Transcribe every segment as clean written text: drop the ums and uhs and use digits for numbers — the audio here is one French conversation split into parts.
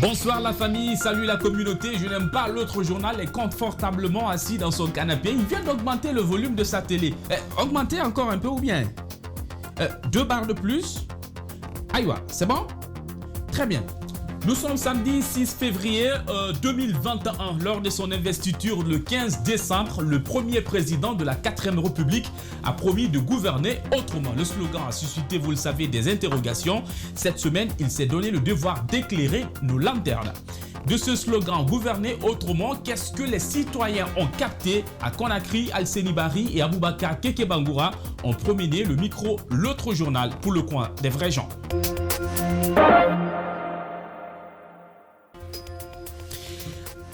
Bonsoir la famille, salut la communauté, je n'aime pas l'autre journal est confortablement assis dans son canapé. Il vient d'augmenter le volume de sa télé. Augmenter encore un peu ou bien 2 barres de plus. Aïwa, c'est bon? Très bien. Nous sommes samedi 6 février 2021. Lors de son investiture le 15 décembre, le premier président de la 4e République a promis de gouverner autrement. Le slogan a suscité, vous le savez, des interrogations. Cette semaine, il s'est donné le devoir d'éclairer nos lanternes. De ce slogan « Gouverner autrement », qu'est-ce que les citoyens ont capté? À Conakry, Alseni Bari et Aboubakar Kekebangoura ont promené le micro L'autre journal pour le coin des vrais gens.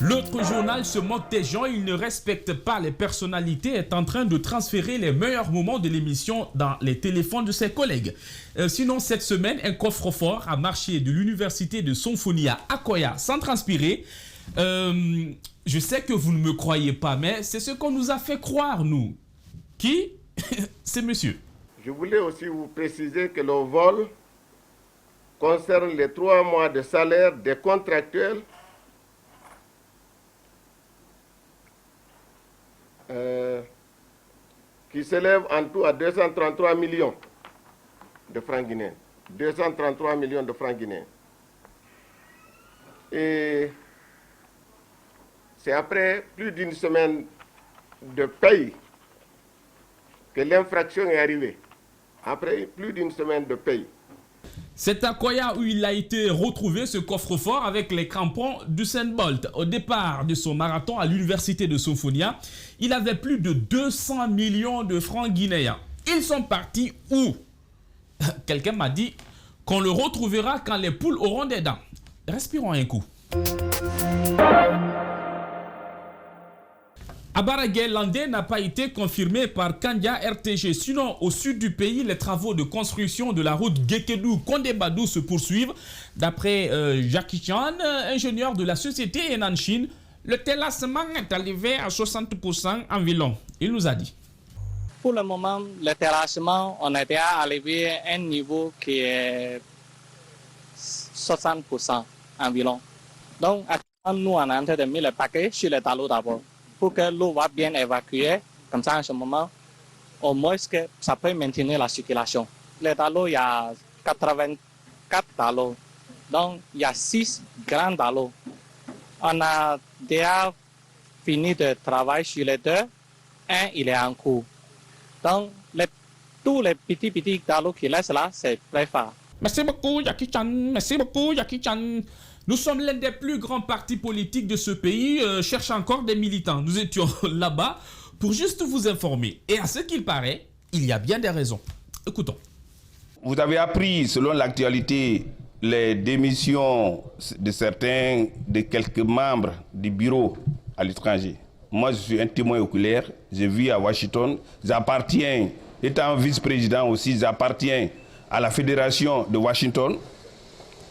L'autre journal se moque des gens, il ne respecte pas les personnalités, est en train de transférer les meilleurs moments de l'émission dans les téléphones de ses collègues. Sinon, cette semaine, un coffre-fort a marché de l'université de Sonfonia à Koya sans transpirer. Je sais que vous ne me croyez pas, mais c'est ce qu'on nous a fait croire, nous. Qui? C'est monsieur. Je voulais aussi vous préciser que le vol concerne les 3 mois de salaire des contractuels qui s'élève en tout à 233 millions de francs guinéens. 233 millions de francs guinéens. Et c'est après plus d'une semaine de paye que l'infraction est arrivée. Après plus d'une semaine de paye. C'est à Koya où il a été retrouvé, ce coffre-fort, avec les crampons d'Usain Bolt. Au départ de son marathon à l'université de Sonfonia, il avait plus de 200 millions de francs guinéens. Ils sont partis où? Quelqu'un m'a dit qu'on le retrouvera quand les poules auront des dents. Respirons un coup. Abaragé Landé n'a pas été confirmé par Kandia RTG. Sinon, au sud du pays, les travaux de construction de la route Gekedou-Kondebadou se poursuivent. D'après Jackie Chan, ingénieur de la société Enan Chine, le terrassement est arrivé à 60% environ. Il nous a dit. Pour le moment, le terrassement, on était arrivé à un niveau qui est 60% environ. Donc, nous, on est en train de mettre le paquet sur les talons d'abord. Pour que l'eau va bien évacuer, comme ça en ce moment, au moins que ça peut maintenir la circulation. Les talons, il y a 84 talons, donc il y a 6 grands talons. On a déjà fini de travailler sur les 2, un il est en cours. Donc tous les petits talons qui restent là, c'est très fort. Merci beaucoup, Jackie Chan. Merci beaucoup, Jackie Chan. Nous sommes l'un des plus grands partis politiques de ce pays, cherche encore des militants. Nous étions là-bas pour juste vous informer. Et à ce qu'il paraît, il y a bien des raisons. Écoutons. Vous avez appris, selon l'actualité, les démissions de quelques membres du bureau à l'étranger. Moi, je suis un témoin oculaire. Je vis à Washington. J'appartiens, étant vice-président aussi, j'appartiens à la fédération de Washington.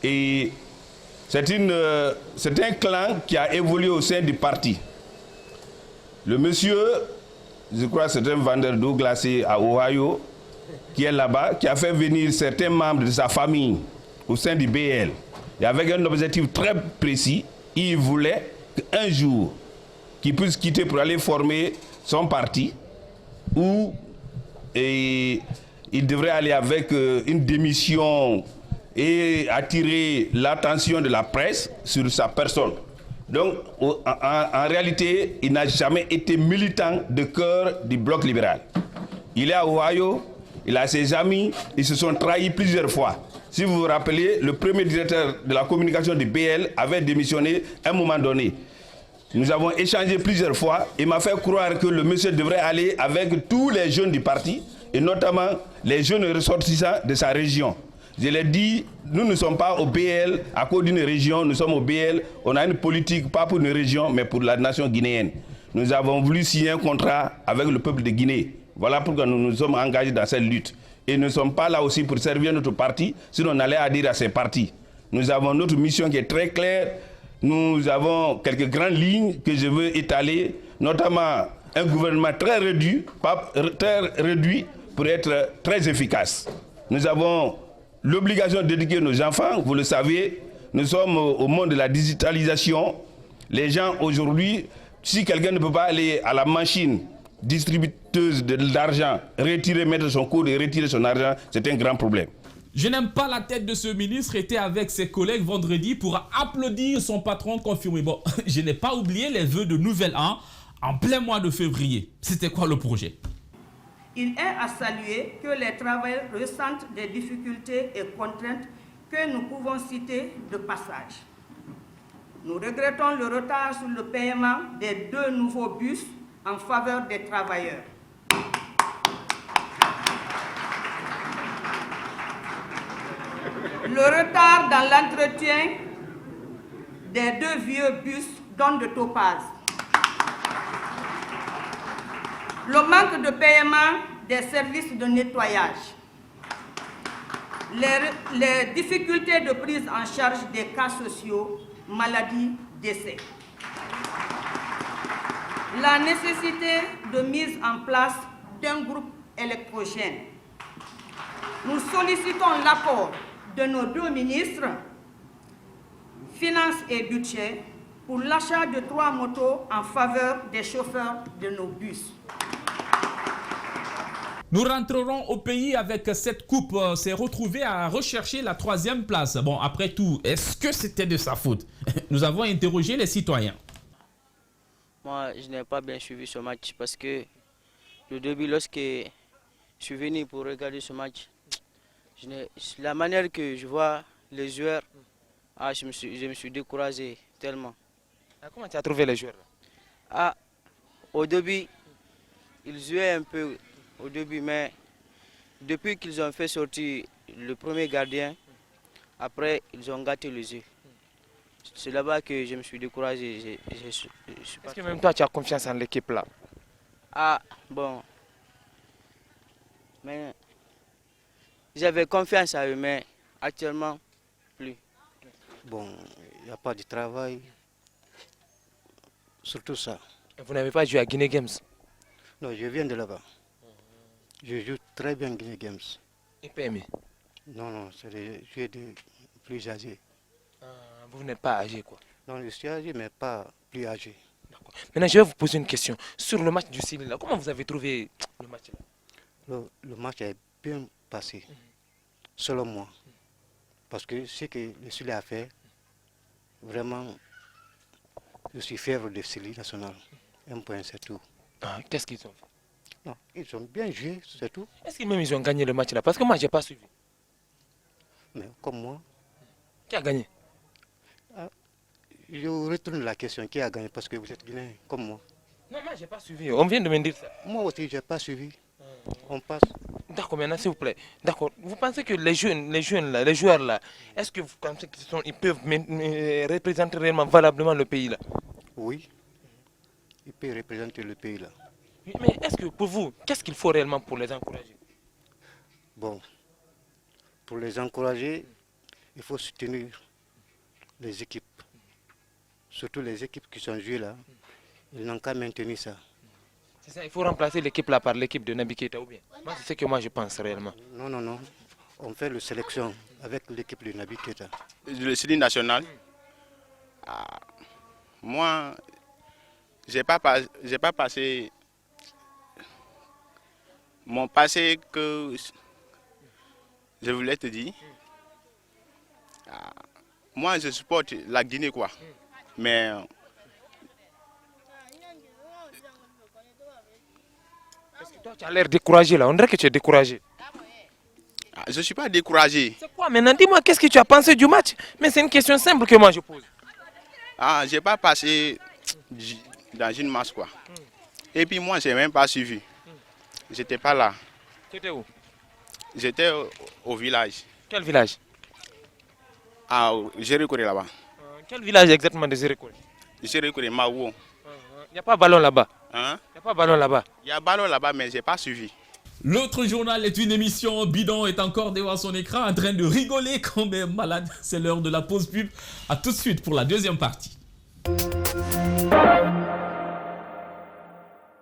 Et c'est un clan qui a évolué au sein du parti. Le monsieur, je crois que c'est un vendeur d'eau glacée à Ohio, qui est là-bas, qui a fait venir certains membres de sa famille au sein du BL. Et avec un objectif très précis, il voulait qu'un jour, qu'il puisse quitter pour aller former son parti, où il devrait aller avec une démission et attirer l'attention de la presse sur sa personne. Donc, en réalité, il n'a jamais été militant de cœur du bloc libéral. Il est à Ohio, il a ses amis, ils se sont trahis plusieurs fois. Si vous vous rappelez, le premier directeur de la communication du BL avait démissionné à un moment donné. Nous avons échangé plusieurs fois. Il m'a fait croire que le monsieur devrait aller avec tous les jeunes du parti, et notamment les jeunes ressortissants de sa région. Je l'ai dit, nous ne sommes pas au BL à cause d'une région, nous sommes au BL, on a une politique pas pour une région, mais pour la nation guinéenne. Nous avons voulu signer un contrat avec le peuple de Guinée. Voilà pourquoi nous nous sommes engagés dans cette lutte. Et nous ne sommes pas là aussi pour servir notre parti, sinon on allait adhérer à ces partis. Nous avons notre mission qui est très claire. Nous avons quelques grandes lignes que je veux étaler, notamment un gouvernement très réduit pour être très efficace. Nous avons l'obligation d'éduquer nos enfants, vous le savez, Nous sommes au monde de la digitalisation. Les gens aujourd'hui, si quelqu'un ne peut pas aller à la machine distributeuse d'argent, retirer, mettre son code et retirer son argent, c'est un grand problème. Je n'aime pas la tête de ce ministre était avec ses collègues vendredi pour applaudir son patron confirmé. Bon, je n'ai pas oublié les vœux de nouvel an en plein mois de février. C'était quoi le projet? Il est à saluer que les travailleurs ressentent des difficultés et contraintes que nous pouvons citer de passage. Nous regrettons le retard sur le paiement des 2 nouveaux bus en faveur des travailleurs. Le retard dans l'entretien des 2 vieux bus dont de Topaz. Le manque de paiement des services de nettoyage. Les difficultés de prise en charge des cas sociaux, maladies, décès. La nécessité de mise en place d'un groupe électrogène. Nous sollicitons l'apport de nos 2 ministres, Finances et Budget, pour l'achat de 3 motos en faveur des chauffeurs de nos bus. Nous rentrerons au pays avec cette coupe. S'est retrouvé à rechercher la 3e place. Bon, après tout, est-ce que c'était de sa faute? Nous avons interrogé les citoyens. Moi, je n'ai pas bien suivi ce match parce que le début, lorsque je suis venu pour regarder ce match, la manière que je vois les joueurs, je me suis découragé tellement. Comment tu as trouvé les joueurs? Au début, ils jouaient un peu au début, mais depuis qu'ils ont fait sortir le premier gardien, après ils ont gâté les yeux. C'est là-bas que je me suis découragé. Est-ce que même toi tu as confiance en l'équipe là? Bon. Mais j'avais confiance à eux, mais actuellement, plus. Bon, il n'y a pas de travail. Surtout ça. Et vous n'avez pas joué à Guinée Games? Non, je viens de là-bas. Je joue très bien Guinée Games. Et PME? Non, c'est des jeux de plus âgés. Vous n'êtes pas âgé quoi? Non, je suis âgé, mais pas plus âgé. D'accord. Maintenant, je vais vous poser une question. Sur le match du Chili, là, comment vous avez trouvé le match là? Le match est bien passé, selon moi. Parce que ce que le Chili a fait, vraiment, je suis fier de Chili national. 1 point, c'est tout. Qu'est-ce qu'ils ont fait? Non, ils ont bien joué, c'est tout. Est-ce qu'ils même ils ont gagné le match là? Parce que moi, je n'ai pas suivi. Mais comme moi... Qui a gagné? Je retourne la question, qui a gagné? Parce que vous êtes Guinéen, comme moi. Non, moi, je n'ai pas suivi. On vient de me dire ça. Moi aussi, je n'ai pas suivi. On passe. D'accord, maintenant, s'il vous plaît. D'accord. Vous pensez que les joueurs là, est-ce que vous pensez qu'ils peuvent représenter réellement, valablement le pays là? Oui, ils peuvent représenter le pays là. Mais est-ce que pour vous, qu'est-ce qu'il faut réellement pour les encourager? Bon, pour les encourager, il faut soutenir les équipes. Surtout les équipes qui sont jouées là, ils n'ont qu'à maintenir ça. C'est ça, il faut remplacer l'équipe là par l'équipe de Naby Keita ou bien? Moi, c'est ce que moi je pense réellement. Non. On fait la sélection avec l'équipe de Naby Keita. Le Chili national, moi, j'ai pas passé mon passé que je voulais te dire. Moi, je supporte la Guinée, quoi. Mais Parce que toi, tu as l'air découragé là. On dirait que tu es découragé. je ne suis pas découragé. C'est quoi maintenant? Dis-moi, qu'est-ce que tu as pensé du match? Mais c'est une question simple que moi je pose. Je n'ai pas passé dans une masse, quoi. Et puis moi, je n'ai même pas suivi. Je n'étais pas là. Tu étais où? J'étais au village. Quel village? Jérékoré là-bas. Quel village exactement de Jérékoré? Jérékoré, Maouo. Il n'y a pas ballon là-bas. Hein? Il n'y a pas ballon là-bas. Il y a ballon là-bas, mais je n'ai pas suivi. L'autre journal est une émission. Bidon est encore devant son écran en train de rigoler comme un malade. C'est l'heure de la pause pub. A tout de suite pour la deuxième partie.